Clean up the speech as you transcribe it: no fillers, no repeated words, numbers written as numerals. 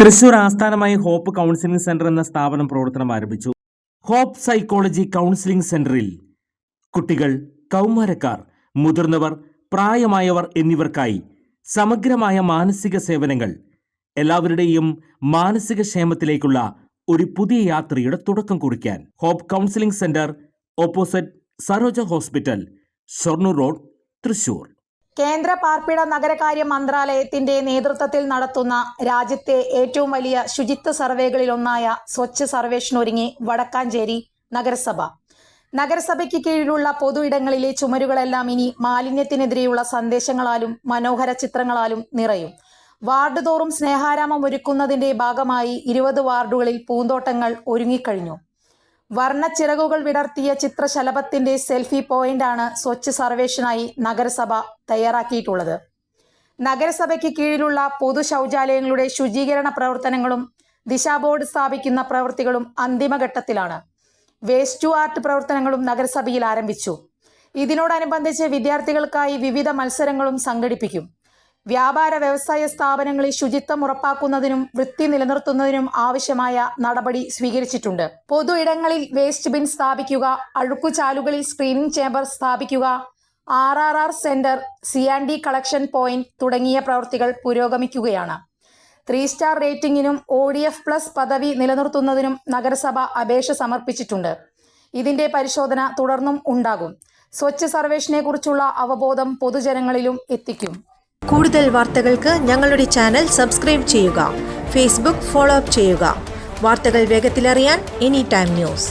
തൃശൂർ ആസ്ഥാനമായി hope counselling centre എന്ന സ്ഥാപനം പ്രവർത്തനം ആരംഭിച്ചു. ഹോപ്പ് സൈക്കോളജി കൗൺസിലിംഗ് സെന്ററിൽ കുട്ടികൾ, കൗമാരക്കാർ, മുതിർന്നവർ, പ്രായമായവർ എന്നിവർക്കായി സമഗ്രമായ മാനസിക സേവനങ്ങൾ, എല്ലാവരുടെയും മാനസിക ക്ഷേമത്തിലേക്കുള്ള ഒരു പുതിയ യാത്രയുടെ തുടക്കം കുറിക്കാൻ hope counselling centre, opposite Saroja hospital, Shoranur road, Thrissur. കേന്ദ്ര പാർപ്പിട നഗരകാര്യ മന്ത്രാലയത്തിന്റെ നേതൃത്വത്തിൽ നടത്തുന്ന രാജ്യത്തെ ഏറ്റവും വലിയ ശുചിത്വ സർവേകളിലൊന്നായ സ്വച്ഛ് സർവേഷനൊരുങ്ങി വടക്കാഞ്ചേരി നഗരസഭ. നഗരസഭയ്ക്ക് കീഴിലുള്ള പൊതു ഇടങ്ങളിലെ ചുമരുകളെല്ലാം ഇനി മാലിന്യത്തിനെതിരെയുള്ള സന്ദേശങ്ങളാലും മനോഹര ചിത്രങ്ങളാലും നിറയും. വാർഡ് തോറും സ്നേഹാരാമം ഒരുക്കുന്നതിന്റെ ഭാഗമായി 20 വാർഡുകളിൽ പൂന്തോട്ടങ്ങൾ ഒരുങ്ങിക്കഴിഞ്ഞു. വർണ്ണച്ചിറകുകൾ വിടർത്തിയ ചിത്രശലഭത്തിന്റെ സെൽഫി പോയിന്റാണ് സ്വച്ഛ് സർവേഷനായി നഗരസഭ തയ്യാറാക്കിയിട്ടുള്ളത്. നഗരസഭയ്ക്ക് കീഴിലുള്ള പൊതു ശൗചാലയങ്ങളുടെ ശുചീകരണ പ്രവർത്തനങ്ങളും ദിശാ ബോർഡ് സ്ഥാപിക്കുന്ന പ്രവൃത്തികളും അന്തിമഘട്ടത്തിലാണ്. വേസ്റ്റ് ടു ആർട്ട് പ്രവർത്തനങ്ങളും നഗരസഭയിൽ ആരംഭിച്ചു. ഇതിനോടനുബന്ധിച്ച് വിദ്യാർത്ഥികൾക്കായി വിവിധ മത്സരങ്ങളും സംഘടിപ്പിക്കും. വ്യാപാര വ്യവസായ സ്ഥാപനങ്ങളിൽ ശുചിത്വം ഉറപ്പാക്കുന്നതിനും വൃത്തി നിലനിർത്തുന്നതിനും ആവശ്യമായ നടപടി സ്വീകരിച്ചിട്ടുണ്ട്. പൊതു ഇടങ്ങളിൽ വേസ്റ്റ് ബിൻ സ്ഥാപിക്കുക, അഴുക്കുചാലുകളിൽ സ്ക്രീനിംഗ് ചേംബർ സ്ഥാപിക്കുക, RRR centre, C&D collection point തുടങ്ങിയ പ്രവൃത്തികൾ പുരോഗമിക്കുകയാണ്. 3 സ്റ്റാർ റേറ്റിംഗിനും ODF+ പദവി നിലനിർത്തുന്നതിനും നഗരസഭ അപേക്ഷ സമർപ്പിച്ചിട്ടുണ്ട്. ഇതിന്റെ പരിശോധന തുടർന്നും ഉണ്ടാകും. സ്വച്ഛ് സർവേഷനെ കുറിച്ചുള്ള അവബോധം പൊതുജനങ്ങളിലും എത്തിക്കും. കൂടുതൽ വാർത്തകൾക്ക് ഞങ്ങളുടെ ചാനൽ സബ്സ്ക്രൈബ് ചെയ്യുക. ഫേസ്ബുക്ക് ഫോളോ അപ്പ് ചെയ്യുക. വാർത്തകൾ വേഗത്തിലറിയാൻ Anytime News.